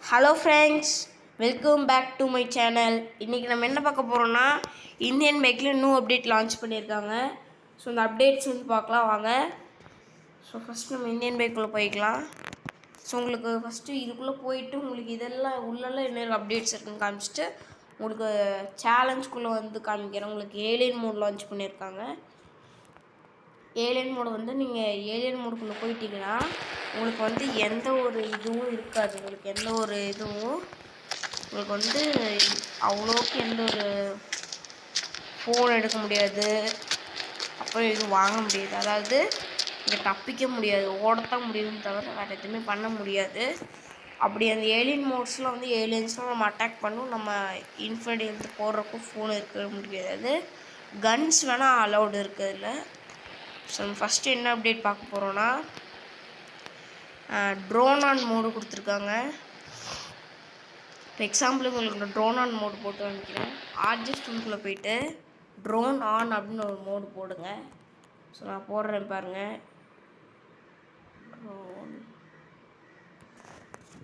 Hello friends, welcome back to my channel. இன்றைக்கி நம்ம என்ன பார்க்க போகிறோம்னா, இந்தியன் பைக்கில் நியூ அப்டேட் லான்ச் பண்ணியிருக்காங்க. ஸோ இந்த அப்டேட்ஸ் வந்து பார்க்கலாம் வாங்க. ஸோ ஃபஸ்ட் நம்ம இந்தியன் பைக்குள்ளே போய்க்கலாம். ஸோ உங்களுக்கு ஃபஸ்ட்டு இதுக்குள்ளே போயிட்டு உங்களுக்கு இதெல்லாம் உள்ளெல்லாம் என்ன அப்டேட்ஸ் இருக்குன்னு காமிச்சிட்டு உங்களுக்கு சேலஞ்சுக்குள்ளே வந்து காமிக்கிறேன். உங்களுக்கு ஏலியன் மோட் லான்ச் பண்ணியிருக்காங்க. ஏலியன் மோடு வந்து நீங்கள் ஏலியன் மோடுக்குள்ளே போயிட்டீங்கன்னா உங்களுக்கு வந்து எந்த ஒரு இதுவும் இருக்காது. உங்களுக்கு எந்த ஒரு இதுவும் உங்களுக்கு வந்து அவ்வளோக்கு எந்த ஒரு ஃபோன் எடுக்க முடியாது, அப்புறம் எதுவும் வாங்க முடியாது. அதாவது இங்கே தப்பிக்க முடியாது, ஓடத்தான் முடியும்னு தவிர வேறு எதுவுமே பண்ண முடியாது. அப்படி அந்த ஏலியன் மோட்ஸ்லாம் வந்து ஏலியன்ஸ்லாம் நம்ம அட்டாக் பண்ணும். நம்ம இன்ஃபினிட்டி எடுத்து போடுறப்போ ஃபோன் இருக்க முடியாது. கன்ஸ் வேணால் அலௌடு இருக்குதுல்ல. ஸோ நம்ம ஃபஸ்ட்டு என்ன அப்டேட் பார்க்க போகிறோன்னா, ட்ரோன் ஆன் மோடு கொடுத்துருக்காங்க. இப்போ எக்ஸாம்பிளுக்கு உங்களுக்கு நான் ட்ரோன் ஆன் மோடு போட்டு காமிக்கிறேன். ஆர்ஜிஎஸ் டூலுக்குள்ளே போயிட்டு ட்ரோன் ஆன் அப்படின்னு ஒரு மோடு போடுங்க. ஸோ நான் போடுறேன் பாருங்கள். ட்ரோன்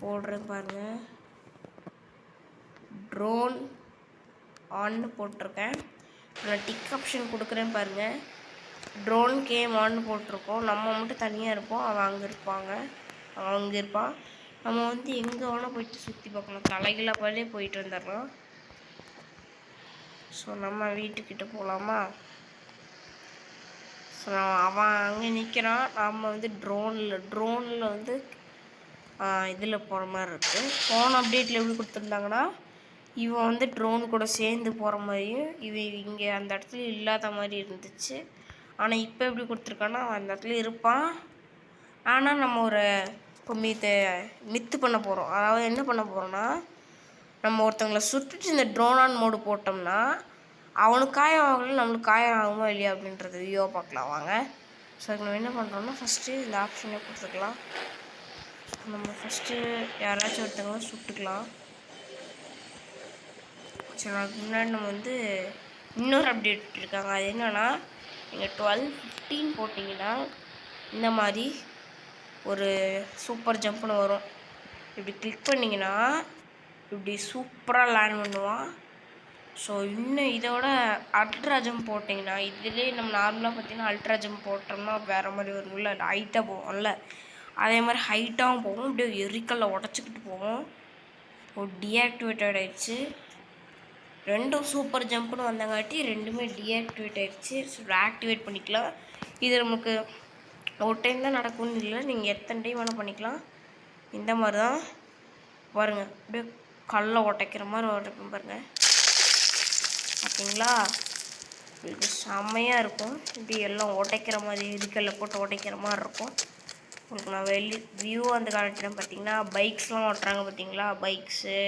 போடுறேன் பாருங்கள். ட்ரோன் ஆன்னு போட்டிருக்கேன். நான் டிக் ஆப்ஷன் கொடுக்குறேன் பாருங்கள். ட்ரோன் கேம் ஆன்னு போட்டிருக்கோம். நம்ம மட்டும் தனியாக இருப்போம், அவன் அங்கே இருப்பாங்க, அவன் அங்கே இருப்பான். நம்ம வந்து எங்கே வேணால் போயிட்டு சுற்றி பார்க்கலாம், தலைகளாகவே போயிட்டு வந்துடலாம். ஸோ நம்ம வீட்டுக்கிட்ட போகலாமா? ஸோ அவன் அங்கே நிற்கிறான், நம்ம வந்து ட்ரோனில் வந்து இதில் போகிற மாதிரி இருக்குது. போன அப்டேட்டில் எப்படி கொடுத்துருந்தாங்கன்னா, இவன் வந்து ட்ரோன் கூட சேர்ந்து போகிற மாதிரியும் இங்கே அந்த இடத்துல இல்லாத மாதிரி இருந்துச்சு. ஆனால் இப்போ எப்படி கொடுத்துருக்கான்னா, அவன் அந்த இடத்துல இருப்பான். ஆனால் நம்ம ஒரு இப்போ மித்து பண்ண போகிறோம். அதாவது என்ன பண்ண போகிறோன்னா, நம்ம ஒருத்தவங்களை சுட்டுட்டு இந்த ட்ரோன் ஆன் மோடு போட்டோம்னா அவனுக்கு காயம் ஆகலை, நம்மளுக்கு காயம் ஆகுமா இல்லையா அப்படின்றது வீடியோ பார்க்கலாம் வாங்க. ஸோ அதுக்கு நம்ம என்ன பண்ணுறோம்னா, ஃபஸ்ட்டு இந்த ஆப்ஷனை கொடுத்துக்கலாம். நம்ம ஃபஸ்ட்டு யாராச்சும் ஒருத்தவங்க சுட்டுக்கலாம். சரி, அதுக்கு முன்னாடி நம்ம வந்து இன்னொரு அப்டேட் இருக்காங்க. அது என்னென்னா, நீங்கள் 12-15 போட்டிங்கன்னா இந்த மாதிரி ஒரு சூப்பர் ஜம்ப்னு வரும். இப்படி கிளிக் பண்ணிங்கன்னா இப்படி சூப்பராக லேண்ட் பண்ணுவான். ஸோ இன்னும் இதோட அல்ட்ரா ஜம்ப் போட்டிங்கன்னா, இதிலே நம்ம நார்மலாக பார்த்திங்கன்னா அல்ட்ரா ஜம்ப் போட்டோம்னா வேறு மாதிரி வரும்ல, ஹைட்டாக போவோம்ல, அதே மாதிரி ஹைட்டாகவும் போகும், இப்படியே எரிக்கல்ல உடச்சிக்கிட்டு போகும். ஒரு டீஆக்டிவேட்டட் ஆகிடுச்சு. ரெண்டும் சூப்பர் ஜம்ப்னு வந்தங்காட்டி ரெண்டுமே டீஆக்டிவேட் ஆகிடுச்சு. ஸோ ஆக்டிவேட் பண்ணிக்கலாம். இது நமக்கு ஒரு டைம் தான் நடக்கும்னு இல்லை, நீங்கள் எத்தனை டைம் வேணால் பண்ணிக்கலாம். இந்த மாதிரி தான் பாருங்கள், அப்படியே கல்லை உடைக்கிற மாதிரி உடைக்கும் பாருங்கள். பார்த்தீங்களா, இது செம்மையாக இருக்கும். இப்படி எல்லாம் உடைக்கிற மாதிரி எரிக்கல்ல போட்டு உடைக்கிற மாதிரி இருக்கும். உங்களுக்கு நான் வியூ வந்து காமிக்கிறேன். பார்த்தீங்கன்னா பைக்ஸ்லாம் ஓட்டுறாங்க பார்த்தீங்களா, பைக்ஸு,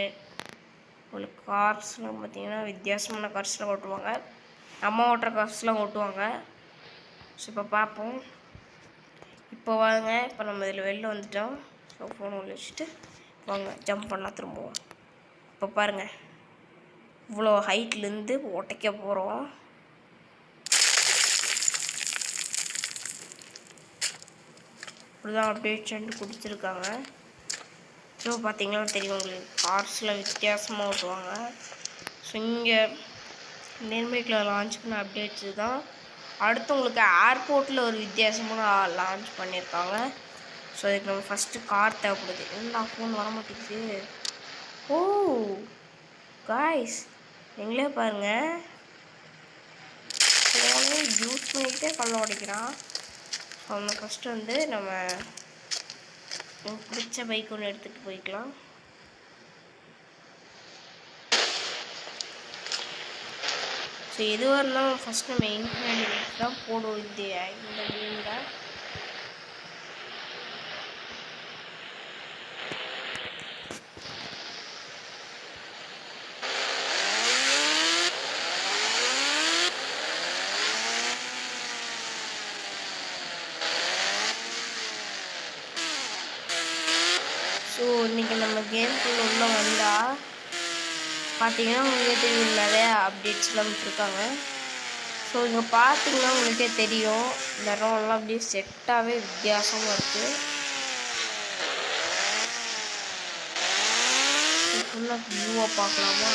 உங்களுக்கு கார்ஸ்லாம் பார்த்தீங்கன்னா வித்தியாசமான கார்ஸ்லாம் ஓட்டுவாங்க. நம்ம ஓட்டுற கார்ஸ்லாம் ஓட்டுவாங்க. ஸோ இப்போ பார்ப்போம். இப்போ வாங்க, இப்போ நம்ம இதில் வெளில வந்துட்டோம். ஸோ ஃபோன் உள்ள வச்சுட்டு வாங்க ஜம்ப் பண்ணலாம் திரும்பவும். இப்போ பாருங்கள், இவ்வளோ ஹைட்லேருந்து உடைக்க போகிறோம். இப்படிதான் அப்டேட் கொடுத்துருக்காங்க. ஸோ பார்த்தீங்கன்னா தெரியும் உங்களுக்கு, கார்ஸில் வித்தியாசமாக ஓட்டுவாங்க. ஸோ இங்கே நேர்மைக்கில் லான்ச் பண்ண அப்டேட்ஸு தான். அடுத்து உங்களுக்கு ஏர்போர்ட்டில் ஒரு வித்தியாசமான லான்ச் பண்ணியிருக்காங்க. ஸோ அதுக்கு நம்ம ஃபஸ்ட்டு கார் தேவைப்படுது. என்ன ஃபோன் வர மாட்டேங்குது. ஓ காய்ஸ், எங்களே பாருங்கள், ஃபோனே யூஸ் பண்ணிக்கிட்டே கல்ல உடைக்கிறான். ஸோ நம்ம ஃபஸ்ட்டு வந்து நம்ம பிடிச்ச பைக் ஒன்று எடுத்துகிட்டு போய்க்கலாம். ஸோ எதுவாக இருந்தாலும் ஃபஸ்ட் நம்ம இன்டர்நெட் தான் போடுவோம் இந்த கேமில். ஸோ இன்றைக்கி நம்ம கேம்குள்ளே உள்ளே வந்தால் பார்த்தீங்கன்னா உங்களுக்கே தெரியும், நிறையா அப்டேட்ஸ்லாம் விட்டுருக்காங்க. ஸோ இங்கே பார்த்தீங்கன்னா உங்களுக்கே தெரியும், இந்த இடம்லாம் அப்படியே செட்டாகவே வித்தியாசமாக இருக்குது. ஃபுல்லாக வியூவாக பார்க்கலாமா?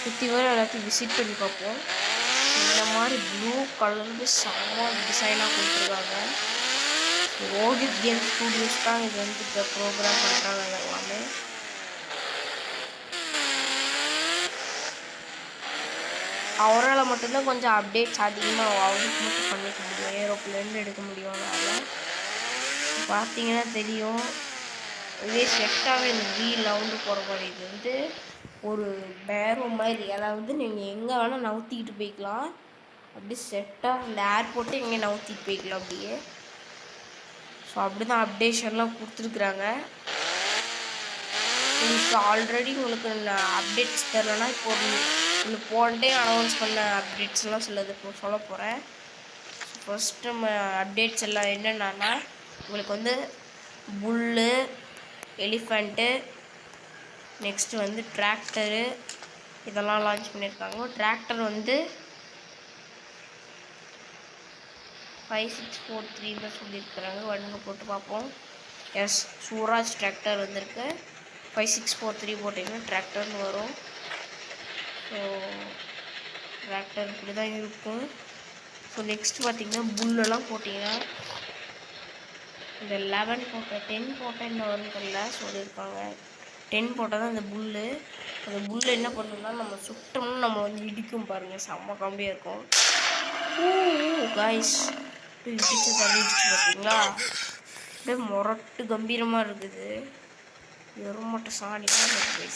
சுற்றி வர எல்லாத்தையும் விசிட் பண்ணி பார்ப்போம். இந்த மாதிரி ப்ளூ கலருக்கு செம்ம டிசைனாக கொடுத்துருக்காங்க. ஓடிட் கேம் ஸ்டூடியோஸ் தான் இது வந்து இப்போ ப்ரோக்ராம் பண்ணுறாங்க எல்லாமே. அவரால் மட்டும்தான் கொஞ்சம் அப்டேட்ஸ் அதிகமாக அவருக்கு மட்டும் பண்ணிக்க முடியும், ஏரோப்ளேன் எடுக்க முடியும். அதனால் பார்த்தீங்கன்னா தெரியும், இதே செட்டாகவே இந்த வீல் ரவுண்டு போகிற மாதிரி இது வந்து ஒரு பேரோ மாதிரி, அதாவது நீங்கள் எங்கே வேணால் நவுத்திக்கிட்டு போய்க்கலாம். அப்படி செட்டாக இந்த ஏர்போர்ட்டை எங்கே நவுத்திட்டு போய்க்கலாம் அப்படியே. ஸோ அப்படி தான் அப்டேஷன்லாம் கொடுத்துருக்குறாங்க. உங்களுக்கு ஆல்ரெடி உங்களுக்கு அப்டேட்ஸ் தரலன்னா இப்போ உங்களுக்கு போன டைம் அனௌன்ஸ் பண்ண அப்டேட்ஸ்லாம் சிலது இப்போ சொல்ல போகிறேன். ஃபஸ்ட்டு நம்ம அப்டேட்ஸ் எல்லாம் என்னென்னா, உங்களுக்கு வந்து புல்லு, எலிஃபண்ட்டு, நெக்ஸ்ட்டு வந்து டிராக்டரு இதெல்லாம் லான்ச் பண்ணியிருக்காங்க. டிராக்டர் வந்து 5643 சொல்லியிருக்கிறாங்க. வண்டிங்க போட்டு பார்ப்போம். எஸ், சூராஜ் டிராக்டர் வந்திருக்கு. 5643 போட்டிங்கன்னா டிராக்டர்னு வரும். ஸோ டிராக்டர் இப்படி தான் இருக்கும். ஸோ நெக்ஸ்ட்டு பார்த்திங்கன்னா புல்லெல்லாம் போட்டிங்கன்னா இந்த 11 போட்டேன் 10 போட்டேன் என்ன வரும்னு தெரியல சொல்லியிருக்காங்க. 10 போட்டால் தான் அந்த புல்லு. அந்த புல்லு என்ன பண்ணுன்னா நம்ம சுட்டோம்னா நம்ம வந்து இடிக்கும் பாருங்கள், செம்ம காமெடியாக இருக்கும். காய்ஸ் இடிச்சு தள்ளிடுச்சு பார்த்தீங்களா? அப்படியே முரட்டு கம்பீரமாக இருக்குது. வெறும் மட்டும் சாணியாக இருக்குது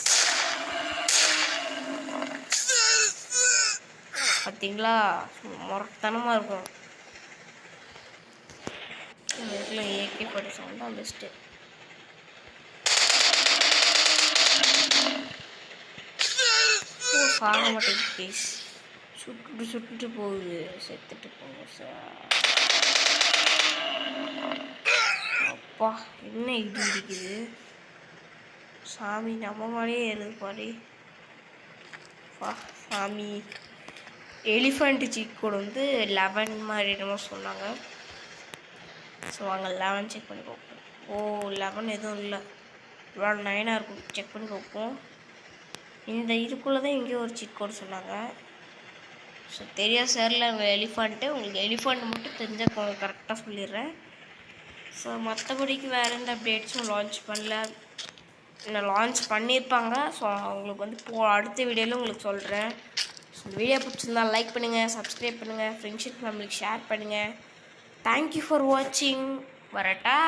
பார்த்தீங்களா? முரட்டத்தனமாக இருக்கும். AK-47 தான் பெஸ்ட்டு. சாக மாட்டேங்குது கேஸ், சுட்டுட்டு போகுது, செத்துட்டு போகும் சார். அப்பா என்ன இடி இடிக்குது சாமி, நம்ம மாதிரியே எழுது பாரு. சாமி எலிஃபண்ட் சீட் கோடு வந்து 11 மாதிரி என்னமோ சொன்னாங்க. ஸோ அங்கே 11 செக் பண்ணி பார்ப்போம். 11 எதுவும் இல்லை, 9 இருக்கும். செக் பண்ணி பார்ப்போம். இந்த இதுக்குள்ளே தான் எங்கேயோ ஒரு சீட் கோடு சொன்னாங்க. ஸோ தெரியாது சார்ல அங்கே எலிஃபண்ட்டு, உங்களுக்கு எலிஃபண்ட் மட்டும் தெரிஞ்சால் கரெக்டாக சொல்லிடுறேன். ஸோ மற்றபடிக்கு வேறு எந்த அப்டேட்ஸும் லான்ச் பண்ணல. இன்னும் லான்ச் பண்ணியிருப்பாங்க. ஸோ உங்களுக்கு வந்து அடுத்த வீடியோவில் உங்களுக்கு சொல்கிறேன். ஸோ இந்த வீடியோ பிடிச்சிருந்தால் லைக் பண்ணுங்கள், சப்ஸ்கிரைப் பண்ணுங்கள், ஃப்ரெண்ட்ஷிப் ஃபேமிலிக்கு ஷேர் பண்ணுங்கள். தேங்க்யூ ஃபார் வாட்சிங். வரட்டா.